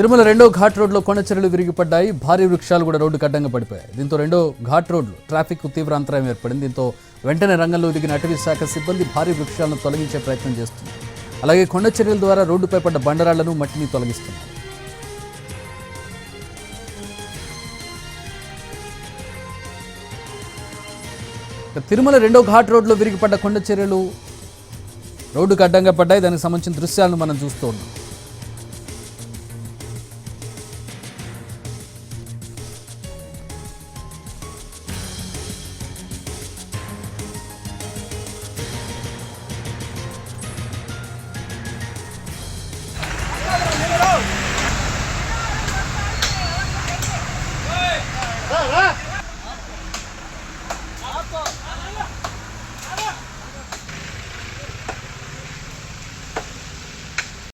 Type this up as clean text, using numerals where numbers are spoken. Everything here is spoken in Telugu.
తిరుమల రెండో ఘాట్ రోడ్లో కొండ చర్యలు విరిగిపడ్డాయి. భారీ వృక్షాలు కూడా రోడ్డుకు అడ్డంగా పడిపోయాయి. దీంతో రెండో ఘాట్ రోడ్లో ట్రాఫిక్ తీవ్ర అంతరాయం ఏర్పడింది. దీంతో వెంటనే రంగంలో దిగిన అటవీ శాఖ సిబ్బంది భారీ వృక్షాలను తొలగించే ప్రయత్నం చేస్తుంది. అలాగే కొండ చర్యల ద్వారా రోడ్డుపై పడ్డ బండరాళ్లను మట్టిని తొలగిస్తున్నారు. తిరుమల రెండో ఘాట్ రోడ్లో విరిగిపడ్డ కొండ చర్యలు రోడ్డుకు అడ్డంగా పడ్డాయి. దానికి సంబంధించిన దృశ్యాలను మనం చూస్తూ ఉన్నాం.